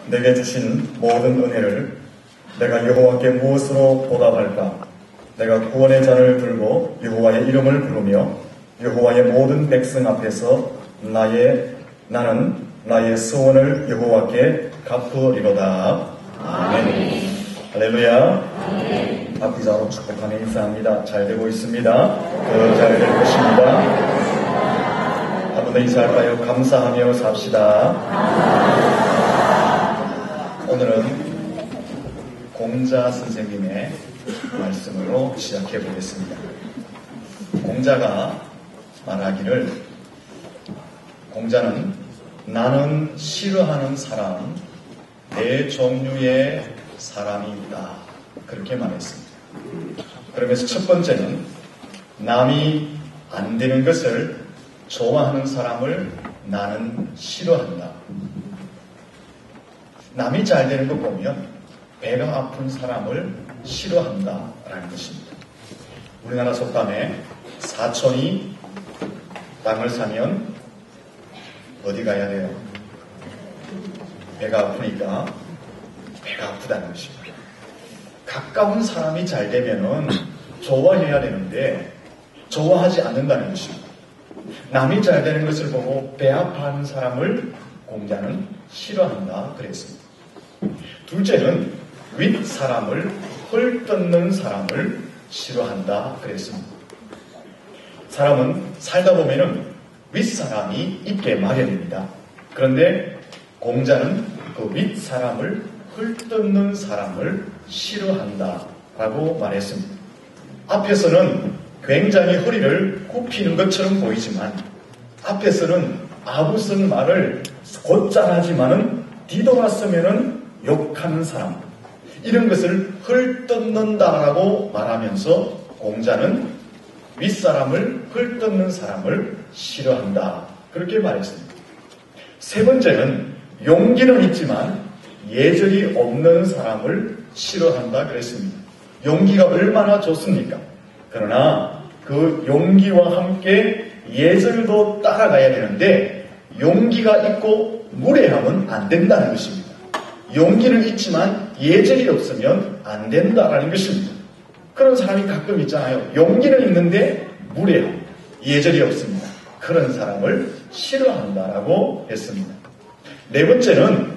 내게 주신 모든 은혜를 내가 여호와께 무엇으로 보답할까? 내가 구원의 잔을 들고 여호와의 이름을 부르며 여호와의 모든 백성 앞에서 나는 나의 소원을 여호와께 갚으리로다. 아멘. 할렐루야. 아멘. 앞뒤자로 축복하며 인사합니다. 잘 되고 있습니다. 더 잘 될 것입니다. 한 번 더 인사할까요? 감사하며 삽시다. 오늘은 공자 선생님의 말씀으로 시작해 보겠습니다. 공자가 말하기를, 공자는 나는 싫어하는 사람, 네 종류의 사람이 있다, 그렇게 말했습니다. 그러면서 첫 번째는 남이 안 되는 것을 좋아하는 사람을 나는 싫어한다. 남이 잘 되는 것 보면 배가 아픈 사람을 싫어한다라는 것입니다. 우리나라 속담에 사촌이 땅을 사면 어디 가야 돼요? 배가 아프니까 배가 아프다는 것입니다. 가까운 사람이 잘 되면은 좋아해야 되는데 좋아하지 않는다는 것입니다. 남이 잘 되는 것을 보고 배 아파하는 사람을 공자는 싫어한다 그랬습니다. 둘째는 윗사람을 헐뜯는 사람을 싫어한다 그랬습니다. 사람은 살다 보면은 윗사람이 있게 마련입니다. 그런데 공자는 그 윗사람을 헐뜯는 사람을 싫어한다라고 말했습니다. 앞에서는 굉장히 허리를 굽히는 것처럼 보이지만 앞에서는 아부선 말을 곧잘 하지만은 뒤돌았으면은 욕하는 사람, 이런 것을 헐뜯는다라고 말하면서 공자는 윗사람을 헐뜯는 사람을 싫어한다, 그렇게 말했습니다. 세 번째는 용기는 있지만 예절이 없는 사람을 싫어한다 그랬습니다. 용기가 얼마나 좋습니까? 그러나 그 용기와 함께 예절도 따라가야 되는데 용기가 있고 무례하면 안 된다는 것입니다. 용기는 있지만 예절이 없으면 안 된다라는 것입니다. 그런 사람이 가끔 있잖아요. 용기는 있는데 무례함, 예절이 없습니다. 그런 사람을 싫어한다라고 했습니다. 네 번째는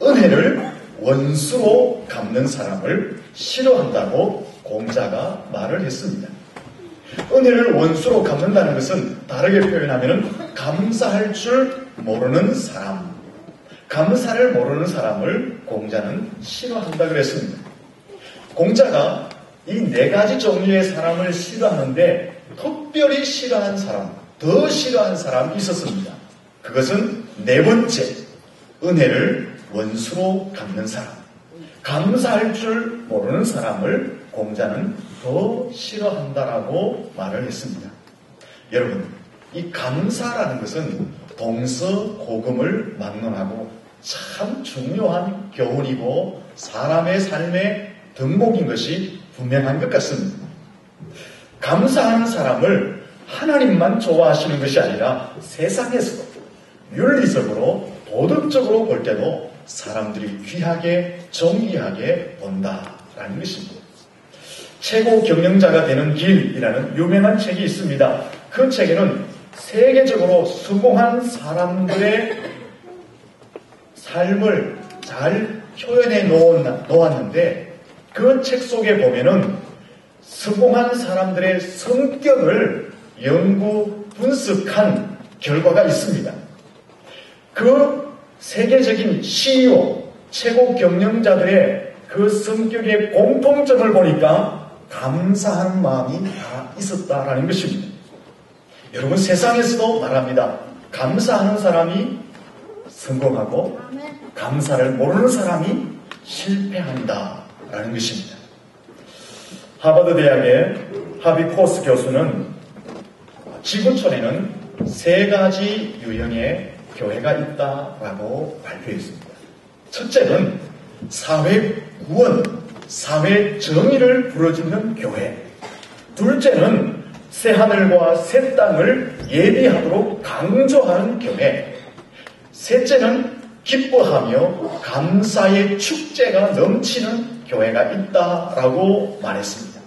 은혜를 원수로 갚는 사람을 싫어한다고 공자가 말을 했습니다. 은혜를 원수로 갚는다는 것은 다르게 표현하면 감사할 줄 모르는 사람, 감사를 모르는 사람을 공자는 싫어한다 그랬습니다. 공자가 이 네 가지 종류의 사람을 싫어하는데 특별히 싫어한 사람, 더 싫어한 사람이 있었습니다. 그것은 네 번째, 은혜를 원수로 갚는 사람, 감사할 줄 모르는 사람을 공자는 더 싫어한다라고 말을 했습니다. 여러분, 이 감사라는 것은 동서고금을 막론하고 참 중요한 교훈이고 사람의 삶의 덕목인 것이 분명한 것 같습니다. 감사하는 사람을 하나님만 좋아하시는 것이 아니라 세상에서도 윤리적으로 도덕적으로 볼 때도 사람들이 귀하게 정의하게 본다라는 것입니다. 최고 경영자가 되는 길이라는 유명한 책이 있습니다. 그 책에는 세계적으로 성공한 사람들의 삶을 잘 표현해 놓았는데 그 책 속에 보면은 성공한 사람들의 성격을 연구 분석한 결과가 있습니다. 그 세계적인 CEO, 최고 경영자들의 그 성격의 공통점을 보니까 감사하는 마음이 다 있었다라는 것입니다. 여러분, 세상에서도 말합니다. 감사하는 사람이 성공하고 감사를 모르는 사람이 실패한다라는 것입니다. 하버드 대학의 하비 코스 교수는 지구촌에는 세 가지 유형의 교회가 있다라고 발표했습니다. 첫째는 사회 구원, 사회 정의를 부르짖는 교회. 둘째는 새 하늘과 새 땅을 예비하도록 강조하는 교회. 셋째는 기뻐하며 감사의 축제가 넘치는 교회가 있다라고 말했습니다.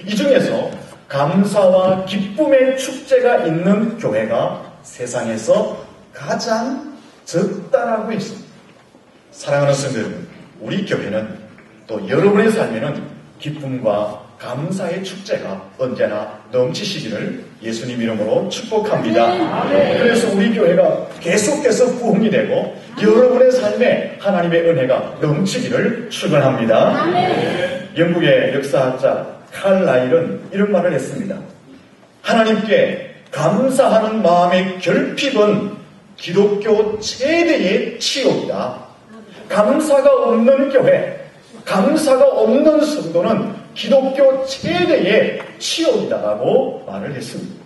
이 중에서 감사와 기쁨의 축제가 있는 교회가 세상에서 가장 적다라고 했습니다. 사랑하는 성도들, 우리 교회는 또 여러분의 삶에는 기쁨과 감사의 축제가 언제나 넘치시기를 예수님 이름으로 축복합니다. 그래서 우리 교회가 계속해서 부흥이 되고 여러분의 삶에 하나님의 은혜가 넘치기를 축원합니다. 영국의 역사학자 칼라일은 이런 말을 했습니다. 하나님께 감사하는 마음의 결핍은 기독교 최대의 치욕이다. 감사가 없는 교회, 감사가 없는 성도는 기독교 최대의 치욕이다라고 말을 했습니다.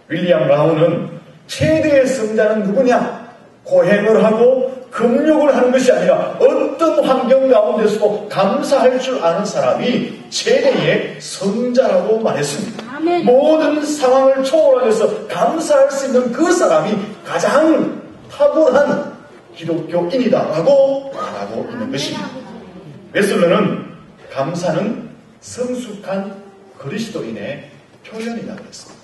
윌리엄 라운은 최대의 성자는 누구냐? 고행을 하고 금욕을 하는 것이 아니라 어떤 환경 가운데서도 감사할 줄 아는 사람이 최대의 성자라고 말했습니다. 아멘. 모든 상황을 초월해서 감사할 수 있는 그 사람이 가장 탁월한 기독교인이다라고 말하고 있는 것입니다. 웨슬러는 감사는 성숙한 그리스도인의 표현이라고 했습니다.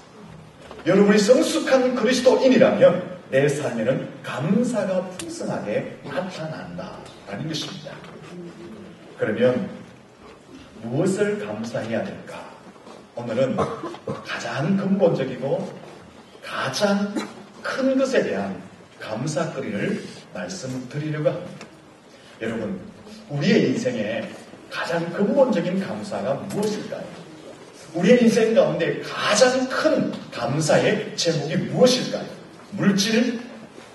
여러분이 성숙한 그리스도인이라면 내 삶에는 감사가 풍성하게 나타난다라는 것입니다. 그러면 무엇을 감사해야 될까? 오늘은 가장 근본적이고 가장 큰 것에 대한 감사거리를 말씀드리려고 합니다. 여러분, 우리의 인생에 가장 근본적인 감사가 무엇일까요? 우리의 인생 가운데 가장 큰 감사의 제목이 무엇일까요? 물질,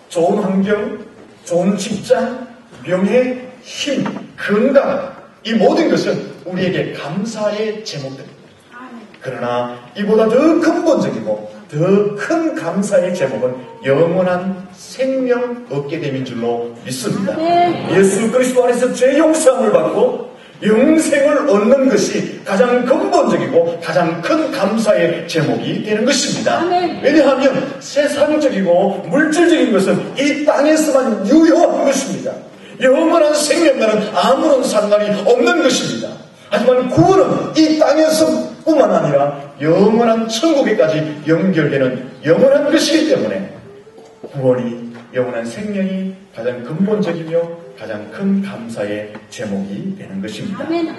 좋은 환경, 좋은 직장, 명예, 힘, 건강, 이 모든 것은 우리에게 감사의 제목들입니다. 그러나 이보다 더 근본적이고 더 큰 감사의 제목은 영원한 생명 얻게 됨인 줄로 믿습니다. 예수 그리스도 안에서 죄 용서함을 받고 영생을 얻는 것이 가장 근본적이고 가장 큰 감사의 제목이 되는 것입니다. 왜냐하면 세상적이고 물질적인 것은 이 땅에서만 유효한 것입니다. 영원한 생명과는 아무런 상관이 없는 것입니다. 하지만 구원은 이 땅에서 뿐만 아니라 영원한 천국에까지 연결되는 영원한 것이기 때문에 구원이, 영원한 생명이 가장 근본적이며 가장 큰 감사의 제목이 되는 것입니다. 아멘.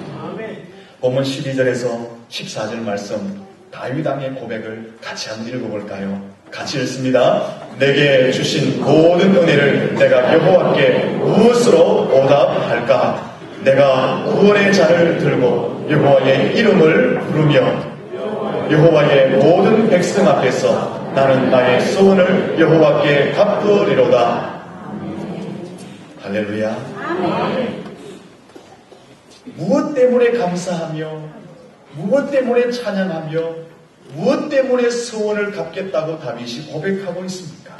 본문 12절에서 14절 말씀 다윗 왕의 고백을 같이 한번 읽어볼까요? 같이 읽습니다. 내게 주신 모든 은혜를 내가 여호와께 무엇으로 보답할까? 내가 구원의 잔을 들고 여호와의 이름을 부르며 여호와의 모든 백성 앞에서 나는 나의 소원을 여호와께 갚으리로다. 할렐루야. 아멘. 무엇 때문에 감사하며 무엇 때문에 찬양하며 무엇 때문에 소원을 갚겠다고 다윗이 고백하고 있습니까?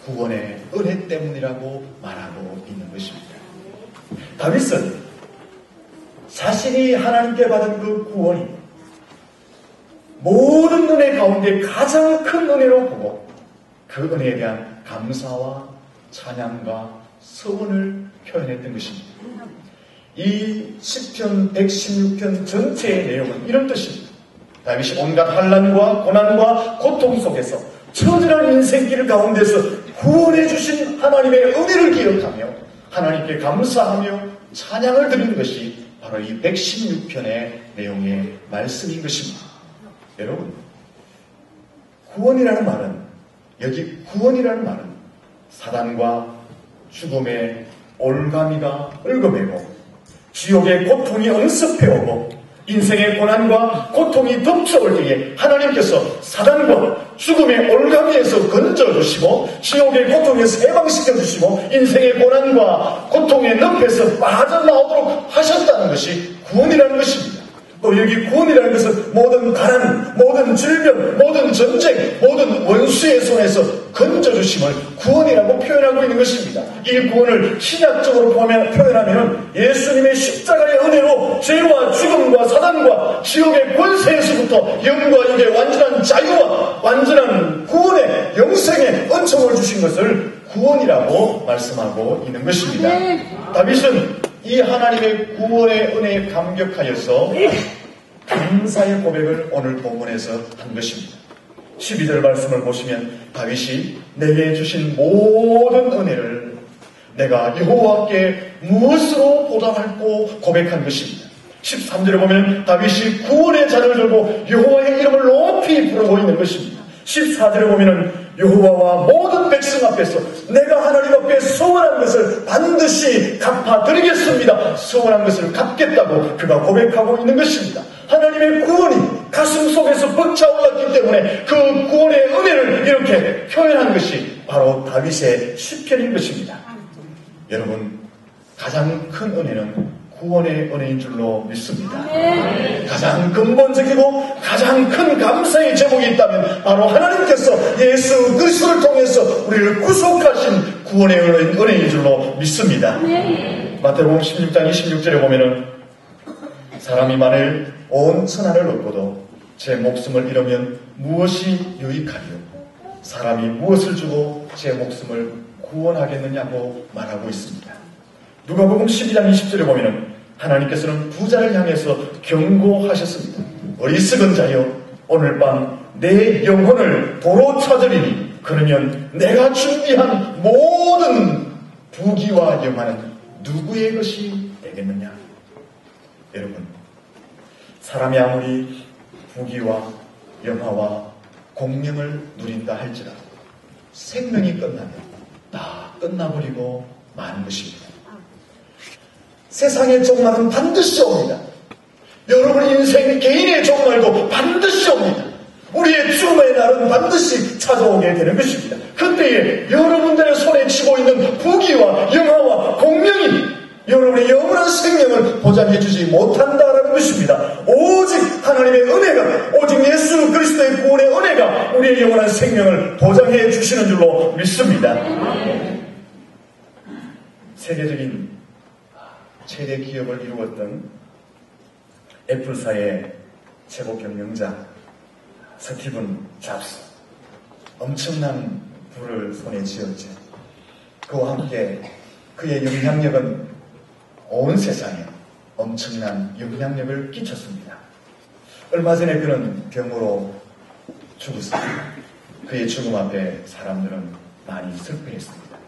구원의 은혜 때문이라고 말하고 있는 것입니다. 다윗은 자신이 하나님께 받은 그 구원이 모든 은혜 가운데 가장 큰 은혜로 보고 그 은혜에 대한 감사와 찬양과 서원을 표현했던 것입니다. 이 시편 116편 전체의 내용은 이런 뜻입니다. 다윗이 온갖 환난과 고난과 고통 속에서 처절한 인생길 가운데서 구원해 주신 하나님의 은혜를 기억하며 하나님께 감사하며 찬양을 드리는 것이 바로 이 116편의 내용의 말씀인 것입니다. 여러분, 구원이라는 말은, 여기 구원이라는 말은 사단과 죽음의 올가미가 얽어매고 지옥의 고통이 엄습해오고 인생의 고난과 고통이 덮쳐올 때에 하나님께서 사단과 죽음의 올가미에서 건져주시고 지옥의 고통에서 해방시켜주시고 인생의 고난과 고통의 늪에서 빠져나오도록 하셨다는 것이 구원이라는 것입니다. 또 여기 구원이라는 것은 모든 가난, 모든 질병, 모든 전쟁, 모든 원수의 손에서 건져주심을 구원이라고 표현하고 있는 것입니다. 이 구원을 신약적으로 표현하면 예수님의 십자가의 은혜로 죄와 죽음과 사단과 지옥의 권세에서부터 영과 육의 완전한 자유와 완전한 구원의 영생의 은총을 주신 것을 구원이라고 말씀하고 있는 것입니다. 다윗은 이 하나님의 구원의 은혜에 감격하여서 감사의 고백을 오늘 본문에서 한 것입니다. 12절 말씀을 보시면 다윗이 내게 주신 모든 은혜를 내가 여호와께 무엇으로 보답할고 고백한 것입니다. 13절에 보면 다윗이 구원의 잔을 들고 여호와의 이름을 높이 부르고 있는 것입니다. 14절에 보면 여호와와 모든 백성 앞에서 내가 하나님 앞에 소원한 것을 반드시 갚아드리겠습니다. 소원한 것을 갚겠다고 그가 고백하고 있는 것입니다. 하나님의 구원이 가슴 속에서 벅차올랐기 때문에 그 구원의 은혜를 이렇게 표현한 것이 바로 다윗의 시편인 것입니다. 여러분, 가장 큰 은혜는 구원의 은혜인 줄로 믿습니다. 가장 근본적이고 가장 큰 감사의 제목이 있다면 바로 하나님께서 예수 그리스도를 통해서 우리를 구속하신 구원의 은혜인 줄로 믿습니다. 마태복음 16장 26절에 보면은 사람이 만일 온 천하를 얻고도 제 목숨을 잃으면 무엇이 유익하리요? 사람이 무엇을 주고 제 목숨을 구원하겠느냐고 말하고 있습니다. 누가복음 12장 20절에 보면은 하나님께서는 부자를 향해서 경고하셨습니다. 어리석은 자여, 오늘 밤 내 영혼을 도로 찾으리니 그러면 내가 준비한 모든 부귀와 영화는 누구의 것이 되겠느냐? 여러분, 사람이 아무리 부귀와 영화와 공명을 누린다 할지라도 생명이 끝나면 다 끝나버리고 마는 것입니다. 세상의 종말은 반드시 옵니다. 여러분 인생 개인의 종말도 반드시 옵니다. 우리의 죽음의 날은 반드시 찾아오게 되는 것입니다. 그때에 여러분들의 손에 쥐고 있는 부귀와 영화와 공명이 여러분의 영원한 생명을 보장해 주지 못한다라는 것입니다. 오직 하나님의 은혜가, 오직 예수 그리스도의 구원의 은혜가 우리의 영원한 생명을 보장해 주시는 줄로 믿습니다. 세계적인 최대 기업을 이루었던 애플사의 최고 경영자 스티븐 잡스, 엄청난 부를 손에 쥐었죠. 그와 함께 그의 영향력은 온 세상에 엄청난 영향력을 끼쳤습니다. 얼마 전에 그는 병으로 죽었습니다. 그의 죽음 앞에 사람들은 많이 슬퍼했습니다.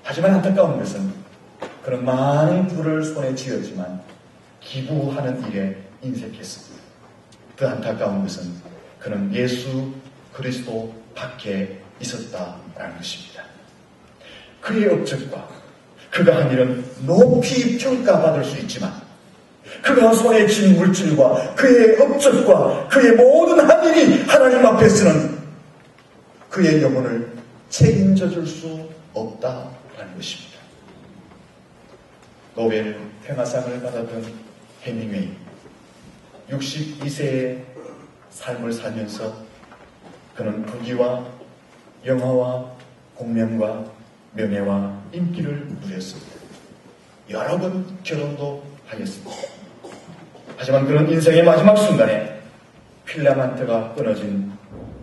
하지만 안타까운 것은 그는 많은 부를 손에 쥐었지만 기부하는 일에 인색했습니다. 그 안타까운 것은 그는 예수 그리스도 밖에 있었다라는 것입니다. 그의 업적과 그가 한 일은 높이 평가받을 수 있지만 그가 손에 쥔 물질과 그의 업적과 그의 모든 한 일이 하나님 앞에서는 그의 영혼을 책임져 줄 수 없다라는 것입니다. 노벨 평화상을 받았던 해밍웨이 62세의 삶을 살면서 그는 부귀와 영화와 공명과 명예와 인기를 누렸습니다. 여러 번 결혼도 하였습니다. 하지만 그는 인생의 마지막 순간에 필라멘트가 끊어진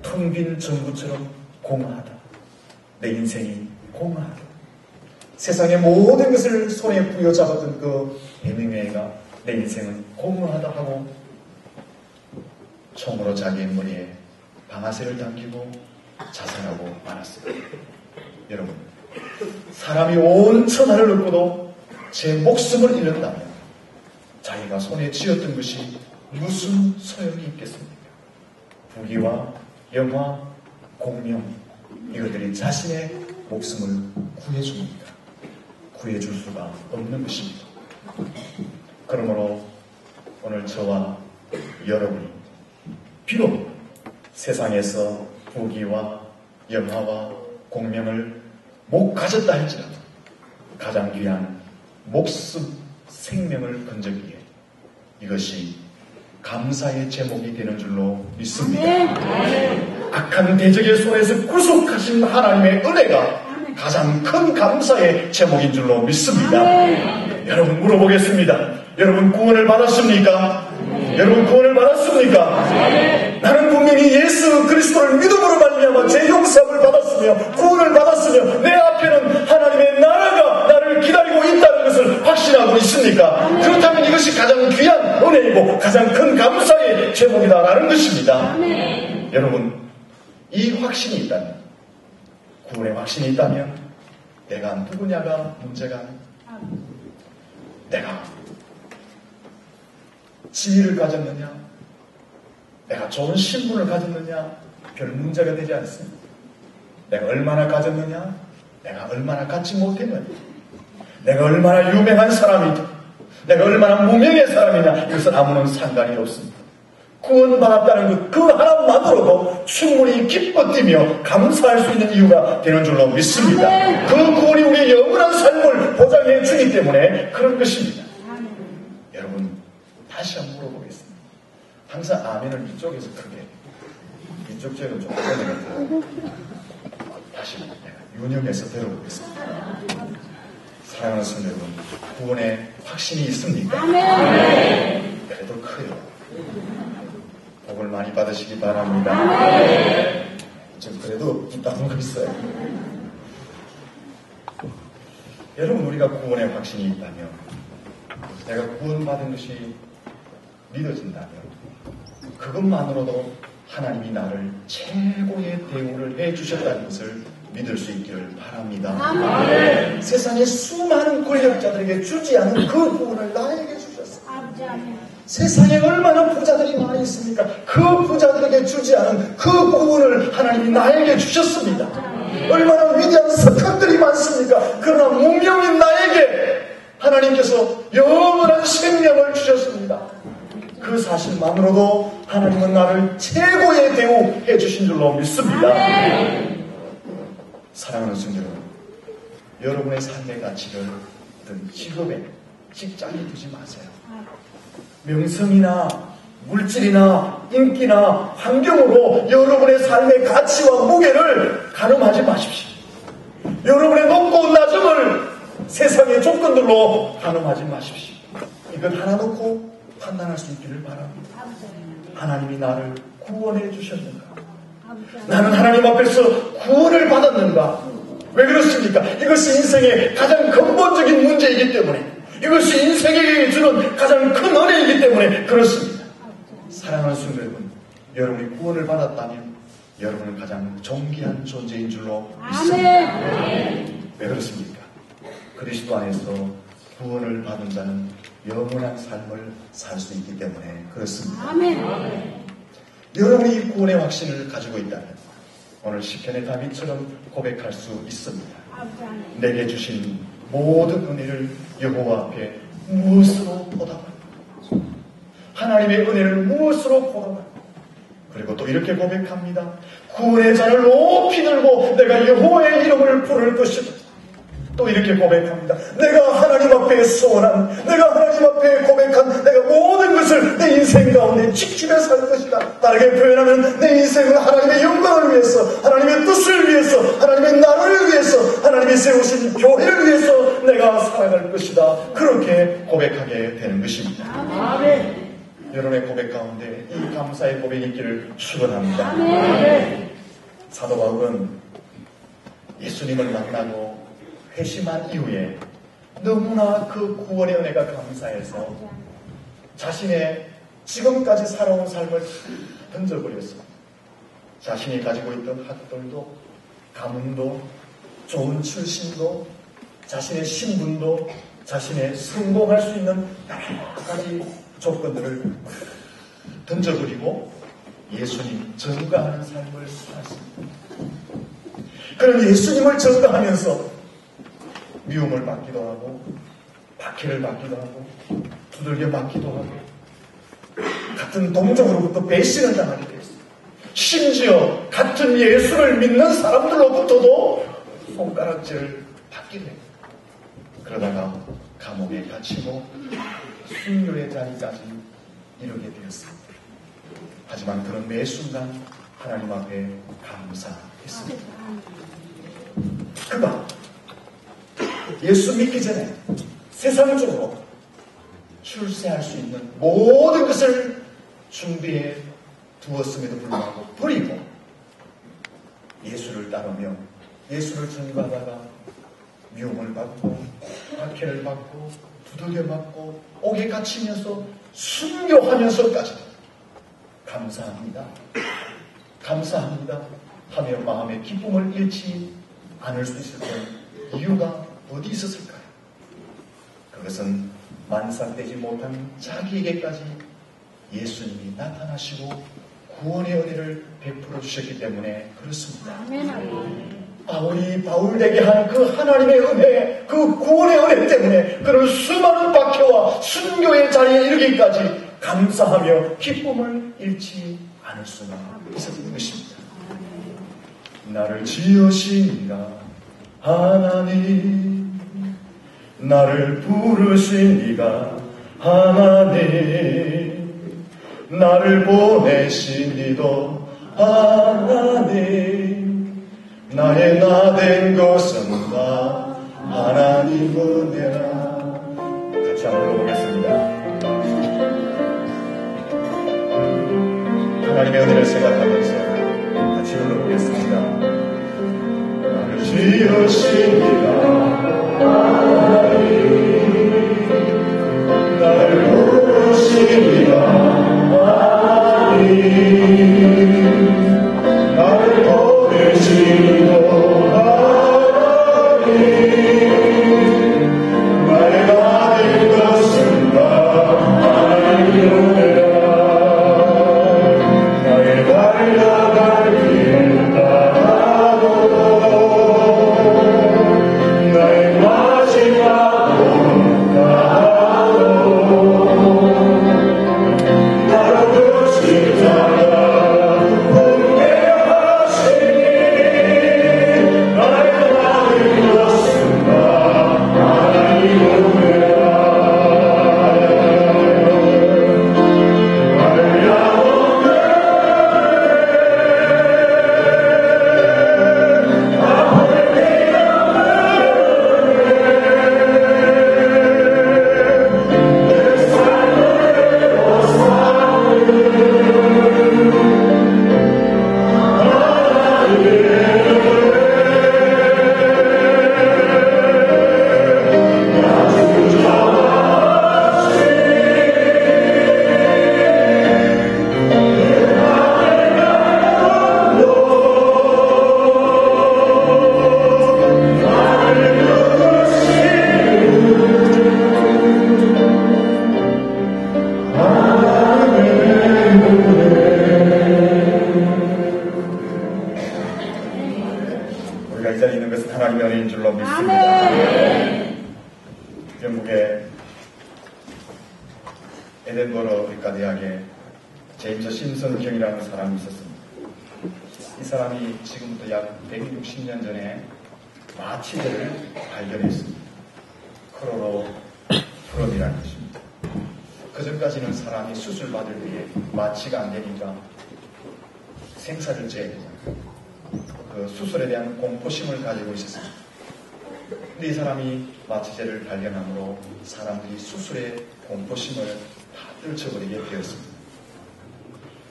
텅 빈 전구처럼 공허하다. 내 인생이 공허하다. 세상의 모든 것을 손에 부여잡았던 그 해밍웨이가 내 인생은 공허하다 하고 총으로 자기의 머리에 방아쇠를 당기고 자살하고 말았습니다. 여러분, 사람이 온 천하를 얻고도 제 목숨을 잃는다면 자기가 손에 쥐었던 것이 무슨 소용이 있겠습니까? 부귀와 영화, 공명, 이것들이 자신의 목숨을 구해줍니다. 구해줄 수가 없는 것입니다. 그러므로 오늘 저와 여러분이 비록 세상에서 부귀와 영화와 공명을 못 가졌다 할지라도 가장 귀한 목숨, 생명을 건졌기에 이것이 감사의 제목이 되는 줄로 믿습니다. 악한 대적의 손에서 구속하신 하나님의 은혜가 가장 큰 감사의 제목인 줄로 믿습니다. 여러분 물어보겠습니다. 여러분 구원을 받았습니까? 여러분 구원을 받았습니까? 나는 분명히 예수 그리스도를 믿음으로 말미암아 제 용서를 보호를 받았으며 구원을 받았으며 내 앞에는 하나님의 나라가 나를 기다리고 있다는 것을 확신하고 있습니까? 그렇다면 이것이 가장 귀한 은혜이고 가장 큰 감사의 제목이다라는 것입니다. 여러분, 이 확신이 있다면, 구원의 확신이 있다면 내가 누구냐가 문제가 아닙니다. 내가 지위를 가졌느냐, 내가 좋은 신분을 가졌느냐 별 문제가 되지 않습니다. 내가 얼마나 가졌느냐, 내가 얼마나 갖지 못했느냐, 내가 얼마나 유명한 사람이냐, 내가 얼마나 무명의 사람이냐, 이것은 아무런 상관이 없습니다. 구원받았다는 그 하나만으로도 충분히 기뻐 뛰며 감사할 수 있는 이유가 되는 줄로 믿습니다. 그 구원이 우리의 영원한 삶을 보장해 주기 때문에 그런 것입니다. 여러분, 다시 한번 물어보겠습니다. 항상 아멘을 이쪽에서 크게, 이쪽 지역은 좀 꺼내겠고, 다시 내가 유념해서 들어보겠습니다. 사랑하는 성도 여러분, 구원의 확신이 있습니까? 그래도 커요. 복을 많이 받으시기 바랍니다. 좀 그래도 있다는 거 있어요. 여러분, 우리가 구원의 확신이 있다면, 내가 구원받은 것이 믿어진다면, 그것만으로도 하나님이 나를 최고의 대우를 해주셨다는 것을 믿을 수 있기를 바랍니다. 세상의 수많은 권력자들에게 주지 않은 그 구원을 나에게 주셨어요. 세상에 얼마나 부자들이 많이 있습니까? 그 부자들에게 주지 않은 그 구원을 하나님이 나에게 주셨습니다. 얼마나 위대한 석학들이 많습니까? 그러나 무명인 나에게 하나님께서 영원한 생명을 주셨습니다. 그 사실만으로도 하나님은 나를 최고의 대우해 주신 줄로 믿습니다. 사랑하는 성도 여러분, 여러분의 삶의 가치를 어떤 직업에, 직장에 두지 마세요. 명성이나 물질이나 인기나 환경으로 여러분의 삶의 가치와 무게를 가늠하지 마십시오. 여러분의 높고 낮음을 세상의 조건들로 가늠하지 마십시오. 이것 하나 놓고 판단할 수 있기를 바랍니다. 하나님이 나를 구원해 주셨는가? 나는 하나님 앞에서 구원을 받았는가? 왜 그렇습니까? 이것이 인생의 가장 근본적인 문제이기 때문에, 이것이 인생에게 주는 가장 큰 은혜이기 때문에 그렇습니다. 사랑하는 성도 여러분, 여러분이 구원을 받았다면 여러분은 가장 존귀한 존재인 줄로 믿습니다. 왜 그렇습니까? 그리스도 안에서 구원을 받은 자는 영원한 삶을 살 수 있기 때문에 그렇습니다. 여러분이 이 구원의 확신을 가지고 있다면 오늘 시편의 다윗처럼 고백할 수 있습니다. 내게 주신 모든 은혜를 여호와 앞에 무엇으로 보답할까? 하나님의 은혜를 무엇으로 보답할까? 그리고 또 이렇게 고백합니다. 구원의 잔을 높이 들고 내가 여호와의 이름을 부를 것이다. 또 이렇게 고백합니다. 내가 하나님 앞에 소원한, 내가 하나님 앞에 고백한 내가 모든 것을 내 인생 가운데 지키며 살 것이다. 다르게 표현하면 내 인생은 하나님의 영광을 위해서, 하나님의 뜻을 위해서, 하나님의 나라를 위해서, 하나님이 세우신 교회를 위해서 내가 살아갈 것이다. 그렇게 고백하게 되는 것입니다. 아멘. 여러분의 고백 가운데 이 감사의 고백이 있기를 축원합니다. 사도 바울은 예수님을 만나고 회심한 이후에 너무나 그 구원의 은혜가 감사해서 자신의 지금까지 살아온 삶을 던져버렸습니다. 자신이 가지고 있던 학벌도, 가문도, 좋은 출신도, 자신의 신분도, 자신의 성공할 수 있는 여러 가지 조건들을 던져버리고 예수님 전가하는 삶을 살았습니다. 그런 예수님을 전가하면서 미움을 받기도 하고, 박해를 받기도 하고, 두들겨 맞기도 하고, 같은 동족으로부터 배신을 당하게 됐습니다. 심지어 같은 예수를 믿는 사람들로부터도 손가락질을 받게 됩니다. 그러다가 감옥에 갇히고 순교의 자리까지 이르게 되었습니다. 하지만 그런 매 순간 하나님 앞에 감사했습니다. 그가 예수 믿기 전에 세상적으로 출세할 수 있는 모든 것을 준비해 두었음에도 불구하고 버리고 예수를 예수를 따르며 예수를 증거하다가 미움을 받고 박해를 받고 두들겨 맞고 옥에 갇히면서 순교하면서까지 감사합니다. 감사합니다 하며 마음의 기쁨을 잃지 않을 수 있었던 이유가 어디 있었을까요? 그것은 만삭되지 못한 자기에게까지 예수님이 나타나시고 구원의 은혜를 베풀어 주셨기 때문에 그렇습니다. 바울이 바울에게 한 그 하나님의 은혜, 그 구원의 은혜 때문에 그런 수많은 박해와 순교의 자리에 이르기까지 감사하며 기쁨을 잃지 않을 수가 있었던 것입니다. 나를 지으시니라 하나님, 나를 부르신 이가 하나님, 나를 보내신 이도 하나님, 나의 나 된 것은 다 하나님 은혜라. 같이 한번 불러보겠습니다. 하나님의 은혜를 생각하면서 같이 불러보겠습니다. 나를 지으시니라 하나님, 나를 부르시니라 하나님, 나를 보내시니라 하나님, 나의 나의 것은 다 하나님 은혜라. 나의 달려갈 길 따라도 나의 마지막 봄 따라도 나를 부르신 자가 분명하시니 나의 나의 것은 다 하나님 은혜라. 나를 향하네 우리가 이 자리에 있는 것은 하나님의 은혜인 줄로 믿습니다. 영국의 에덴버러 의과 대학에 제임스 심슨 경이라는 사람이 있었습니다. 이 사람이 지금부터 약 160년 전에 마취제를 발견했습니다. 크로로프롬이라는 것입니다. 그 전까지는 사람이 수술받을 때에 마취가 안 되니까 생사를 쬐야 되잖아요. 그 수술에 대한 공포심을 가지고 있었습니다. 근데 이 사람이 마취제를 발견함으로 사람들이 수술의 공포심을 다 떨쳐버리게 되었습니다.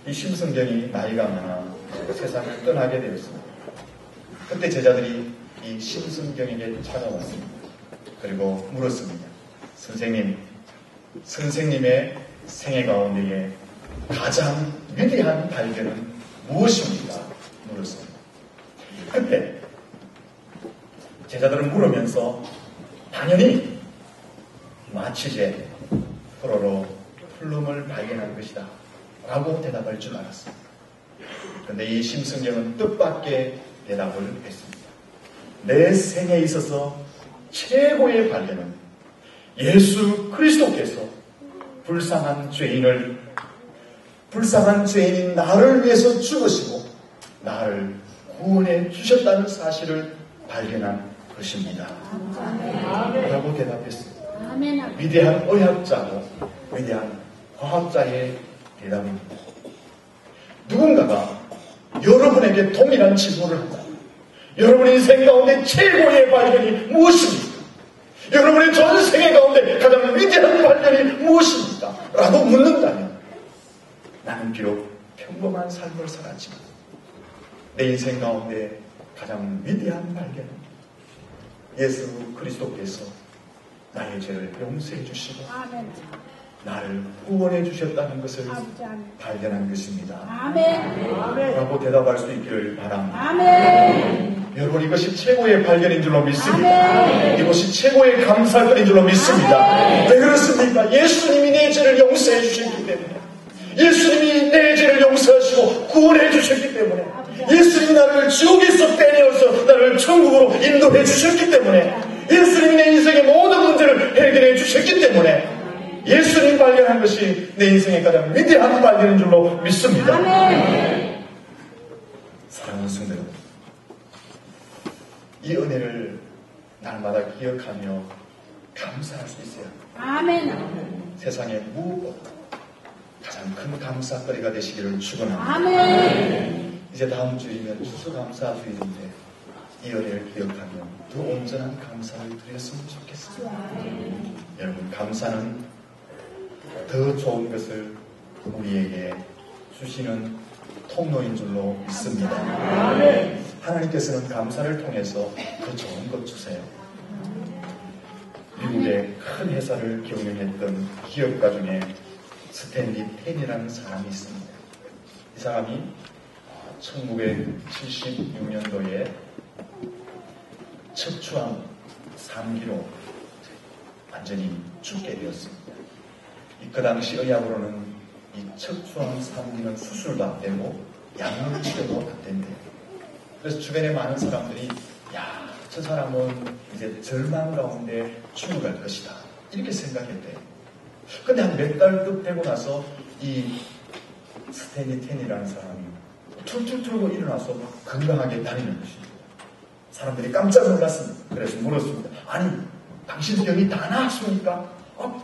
이 심성경이 나이가 많아 세상을 떠나게 되었습니다. 그때 제자들이 이 심성경에게 찾아왔습니다. 그리고 물었습니다. 선생님의 생애 가운데에 가장 위대한 발견은 무엇입니까? 물었습니다. 그때 제자들은 물으면서 당연히 마취제 크로로플룸을 발견한 것이다 라고 대답할 줄 알았습니다. 그런데 이 심성경은 뜻밖의 대답을 했습니다. 내 생에 있어서 최고의 발견은 예수 그리스도께서 불쌍한 죄인인 나를 위해서 죽으시고 나를 구원해 주셨다는 사실을 발견한 것입니다. 라고 대답했습니다. 위대한 의학자고 위대한 과학자의 대답입니다. 누군가가 여러분에게 동일한 질문을 한다. 여러분의 인생 가운데 최고의 발견이 무엇입니까? 여러분의 전생의 가운데 가장 위대한 발견이 무엇입니까? 라고 묻는다면 나는 비록 평범한 삶을 살았지만 내 인생 가운데 가장 가장 위대한 발견. 예수 그리스도께서 나의 죄를 용서해 주시고 아멘. 나를 구원해 주셨다는 것을 아버지, 아멘. 발견한 것입니다. 아멘. 라고 대답할 수 있기를 바랍니다. 아멘. 여러분, 이것이 최고의 발견인 줄로 믿습니다. 아멘. 이것이 최고의 감사거리인 줄로 믿습니다. 왜 그렇습니까? 예수님이 내 죄를 용서해 주셨기 때문에, 예수님이 내 죄를 용서하시고 구원해 주셨기 때문에, 예수님이 나를 지옥에서 떼내어서 나를 천국으로 인도해 주셨기 때문에, 예수님이 내 인생의 모든 문제를 해결해 주셨기 때문에, 예수님 발견한 것이 내 인생의 가장 위대한 발견인 줄로 믿습니다. 아멘. 사랑하는 성도 여러분, 이 은혜를 날마다 기억하며 감사할 수 있어야 합니다. 아멘. 세상의 무엇보다 가장 큰 감사거리가 되시기를 축원합니다. 아멘. 이제 다음 주이면 추수감사 주일인데 이 은혜를 기억하며 더 온전한 감사를 드렸으면 좋겠습니다. 여러분, 감사는 더 좋은 것을 우리에게 주시는 통로인 줄로 믿습니다. 하나님께서는 감사를 통해서 더 좋은 것 주세요. 미국의 큰 회사를 경영했던 기업가 중에 스탠리 텐이라는 사람이 있습니다. 이 사람이 1976년도에 척추암 3기로 완전히 죽게 되었습니다. 그 당시 의학으로는 이 척추암 3기는 수술도 안 되고 약물 치료도 안 된대요. 그래서 주변에 많은 사람들이 야, 저 사람은 이제 절망 가운데 죽어갈 것이다, 이렇게 생각했대요. 근데 한 몇 달 뚝 되고 나서 이 스탠리 텐이라는 사람이 툴툴 털고 일어나서 막 건강하게 다니는 것입니다. 사람들이 깜짝 놀랐습니다. 그래서 물었습니다. 아니, 당신 병이 다 나았습니까?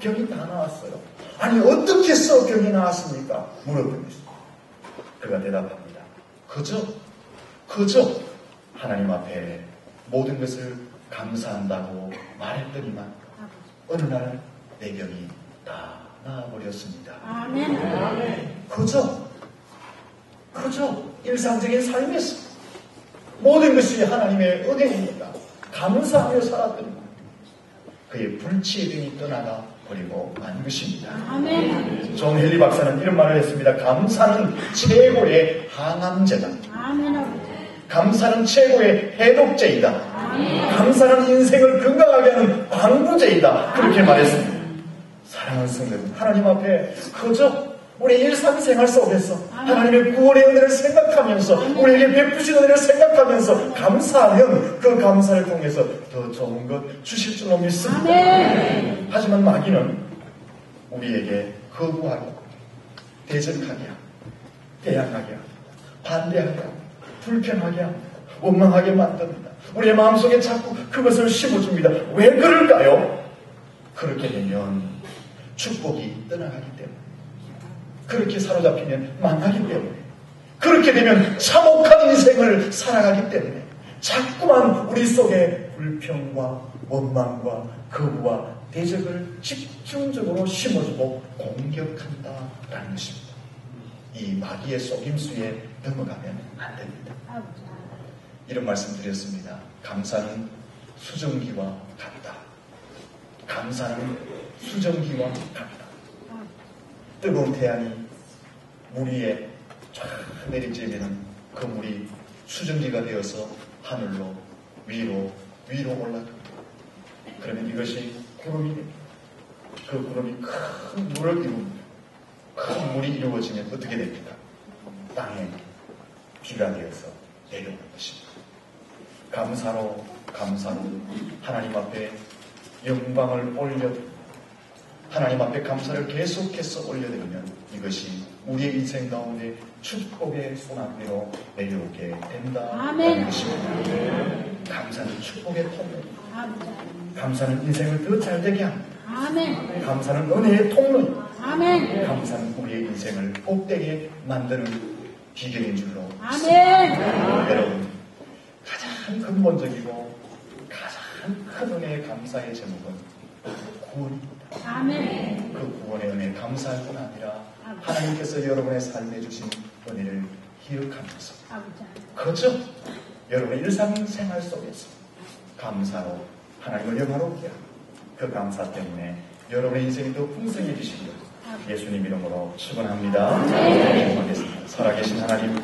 병이 다 나았어요. 아니, 어떻게 해서 병이 나았습니까? 물었던 것입니다. 그가 대답합니다. 그저 하나님 앞에 모든 것을 감사한다고 말했더니만 어느 날 내 병이 다 나아버렸습니다. 아멘. 그저 일상적인 삶에서 모든 것이 하나님의 은혜입니다. 감사하며 살았더니 그의 불치의 병이 떠나가 버리고 만 것입니다. 아멘. 존 헨리 박사는 이런 말을 했습니다. 감사는 최고의 항암제다. 아멘. 아버지. 감사는 최고의 해독제이다. 감사는 인생을 건강하게 하는 방부제이다. 그렇게 말했습니다. 사랑하는 성도들, 하나님 앞에 그저 우리 일상생활 속에서 하나님의 구원의 은혜를 생각하면서 우리에게 베푸신 은혜를 생각하면서 감사하면 그 감사를 통해서 더 좋은 것 주실 줄로 믿습니다. 아멘. 하지만 마귀는 우리에게 거부하고 대적하게 하고 대항하게 하고 반대하게 하고 불평하게 하고 원망하게 만듭니다. 우리의 마음속에 자꾸 그것을 심어줍니다. 왜 그럴까요? 그렇게 되면 축복이 떠나가기 때문에, 그렇게 사로잡히면 망하기 때문에, 그렇게 되면 참혹한 인생을 살아가기 때문에 자꾸만 우리 속에 불평과 원망과 거부와 대적을 집중적으로 심어주고 공격한다라는 것입니다. 이 마귀의 속임수에 넘어가면 안 됩니다. 이런 말씀 드렸습니다. 감사는 수증기와 같다. 감사는 수증기와 같다. 뜨거운 태양이 물 위에 쫙 내리쬐면 그 물이 수증기가 되어서 하늘로 위로 올라갑니다. 그러면 이것이 구름이 됩니다. 그 구름이 큰 물을 이룹니다. 큰 물이 이루어지면 어떻게 됩니까? 땅에 비가 되어서 내려오는 것입니다. 감사로 하나님 앞에 영광을 올려드립니다. 하나님 앞에 감사를 계속해서 올려드리면 이것이 우리의 인생 가운데 축복의 소나기로 내려오게 된다는 것입니다. 감사는 축복의 통로입니다. 감사는 인생을 더 잘되게 합니다. 아멘. 감사는 은혜의 통로입니다. 아멘. 감사는 우리의 인생을 복되게 만드는 비결인 줄로 아멘. 여러분, 가장 근본적이고 가장 큰 은혜의 감사의 제목은 구원입니다. 아멘. 그 구원의 은혜 감사할 뿐 아니라 하나님께서 여러분의 삶에 주신 은혜를 기억하면서 그저 여러분의 일상생활 속에서 감사로 하나님을 영화롭게 하고 그 감사 때문에 여러분의 인생이 더 풍성해지시기를 예수님 이름으로 축원합니다. 기도하겠습니다. 살아계신 하나님